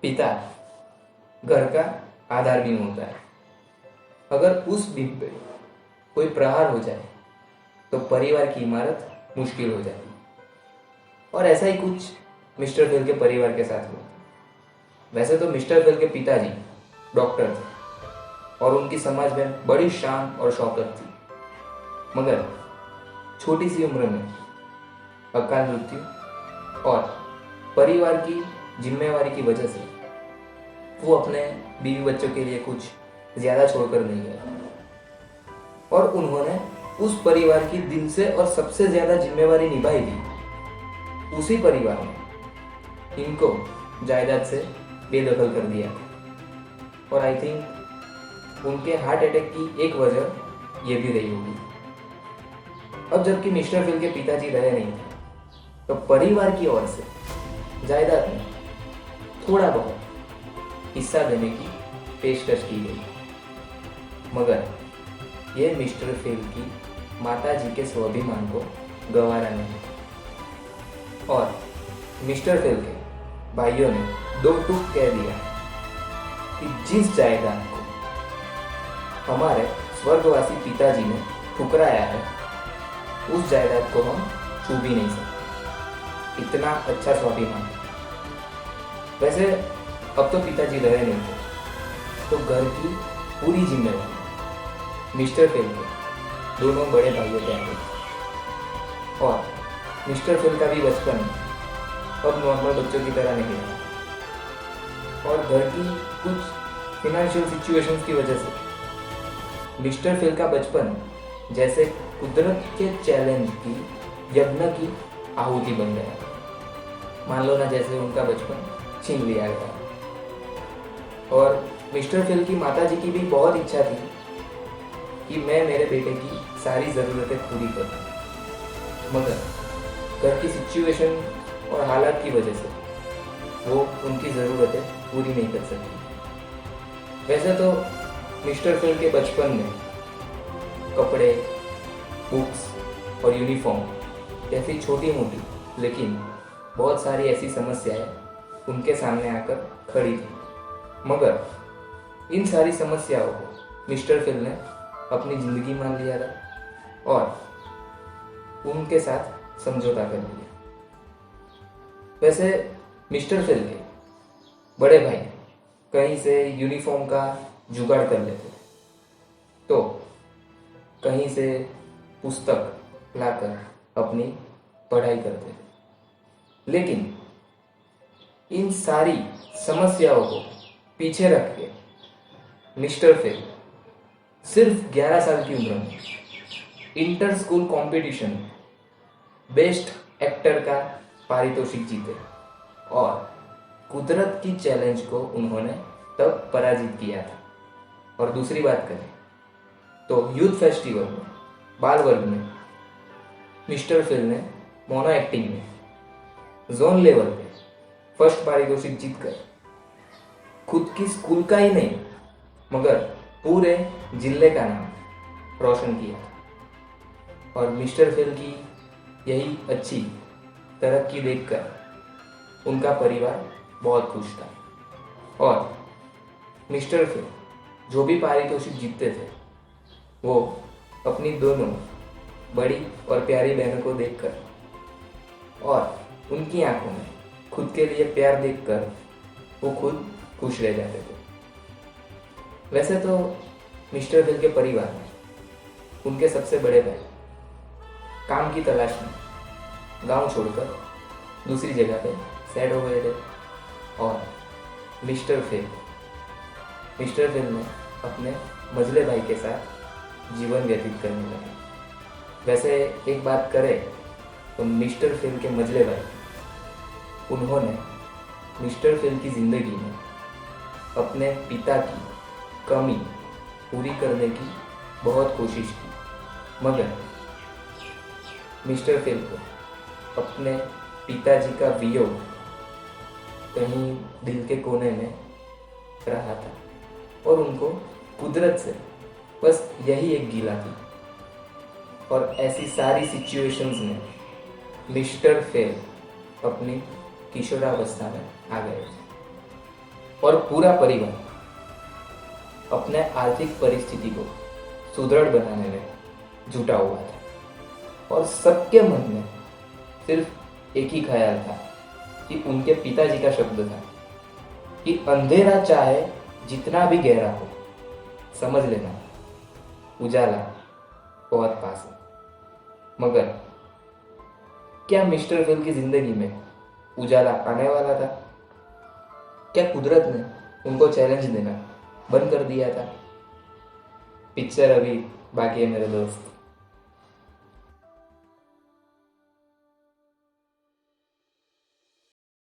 पिता घर का आधार बीम होता है। अगर उस बीम पे कोई प्रहार हो जाए तो परिवार की इमारत मुश्किल हो जाती है। और ऐसा ही कुछ मिस्टर फेल के परिवार के साथ हुआ। वैसे तो मिस्टर फेल के पिताजी डॉक्टर थे और उनकी समाज में बड़ी शान और शौकत थी, मगर छोटी सी उम्र में अकाल मृत्यु और परिवार की जिम्मेवारी की वजह से वो अपने बीवी बच्चों के लिए कुछ ज़्यादा छोड़कर नहीं गए और उन्होंने उस परिवार की दिल से और सबसे ज़्यादा जिम्मेवारी निभाई थी। उसी परिवार ने इनको जायदाद से बेदखल कर दिया और आई थिंक उनके हार्ट अटैक की एक वजह ये भी रही होगी। अब जबकि मिस्टर फिल के पिताजी रहे नहीं थे तो परिवार की ओर से जायदाद में थोड़ा बहुत हिस्सा देने की पेशकश की गई, मगर यह मिस्टर फेल की माता जी के स्वाभिमान को गंवारा नहीं और मिस्टर फेल के भाइयों ने दो टूक कह दिया कि जिस जायदाद को हमारे स्वर्गवासी पिताजी ने ठुकराया है उस जायदाद को हम छू भी नहीं सकते। इतना अच्छा स्वाभिमान। वैसे अब तो पिताजी रहे नहीं थे तो घर की पूरी जिम्मेवारी मिस्टर फेल के दोनों बड़े भाइयों पे आ गई और मिस्टर फेल का भी बचपन अब नॉर्मल बच्चों की तरह नहीं रहा और घर की कुछ फिनेंशियल सिचुएशंस की वजह से मिस्टर फेल का बचपन जैसे कुदरत के चैलेंज की यज्ञ की आहुति बन गया। मान लो ना जैसे उनका बचपन छीन लिया गया। और मिस्टर फेल की माता जी की भी बहुत इच्छा थी कि मैं मेरे बेटे की सारी ज़रूरतें पूरी करूं, मगर घर की सिचुएशन और हालात की वजह से वो उनकी ज़रूरतें पूरी नहीं कर सकी। वैसे तो मिस्टर फेल के बचपन में कपड़े, बुक्स और यूनिफॉर्म जैसी छोटी मोटी लेकिन बहुत सारी ऐसी समस्याएं उनके सामने आकर खड़ी थी, मगर इन सारी समस्याओं को मिस्टर फेल ने अपनी ज़िंदगी मान लिया था और उनके साथ समझौता कर लिया। वैसे मिस्टर फेल के बड़े भाई कहीं से यूनिफॉर्म का जुगाड़ कर लेते तो कहीं से पुस्तक लाकर अपनी पढ़ाई करते थे, लेकिन इन सारी समस्याओं को पीछे रख के मिस्टर फेल सिर्फ 11 साल की उम्र में inter school competition best actor का पारितोषिक जीते और कुदरत की चैलेंज को उन्होंने तब पराजित किया था। और दूसरी बात करें तो यूथ फेस्टिवल में बाल वर्ग में मिस्टर फेल ने मोनो एक्टिंग में जोन लेवल पे फर्स्ट पारितोषिक जीतकर खुद की स्कूल का ही नहीं मगर पूरे जिले का नाम रोशन किया। और मिस्टर फेल की यही अच्छी तरक्की देखकर उनका परिवार बहुत खुश था और मिस्टर फेल जो भी पारितोषिक जीतते थे वो अपनी दोनों बड़ी और प्यारी बहनों को देखकर और उनकी आंखों में खुद के लिए प्यार देखकर वो खुद खुश रह जाते थे। वैसे तो मिस्टर फेल के परिवार में उनके सबसे बड़े भाई काम की तलाश में गांव छोड़कर दूसरी जगह पे सेट हो गए थे और मिस्टर फेल ने अपने मझले भाई के साथ जीवन व्यतीत करने लगे। वैसे एक बात करें तो मिस्टर फेल के मझले भाई उन्होंने मिस्टर फेल की ज़िंदगी में अपने पिता की कमी पूरी करने की बहुत कोशिश की, मगर मिस्टर फेल को अपने पिताजी का वियोग कहीं दिल के कोने में रहा था और उनको कुदरत से बस यही एक गिला थी। और ऐसी सारी सिचुएशंस में मिस्टर फेल अपनी किशोरावस्था में आ गए। और पूरा परिवार अपने आर्थिक परिस्थिति को सुदृढ़ बनाने में जुटा हुआ था और सबके मन में सिर्फ एक ही ख्याल था कि उनके पिताजी का शब्द था कि अंधेरा चाहे जितना भी गहरा हो, समझ लेना उजाला बहुत पास है। मगर क्या मिस्टर फिल की जिंदगी में उजाला आने वाला था? क्या कुदरत ने उनको चैलेंज देना बंद कर दिया था? पिक्चर अभी बाकी है मेरे दोस्त।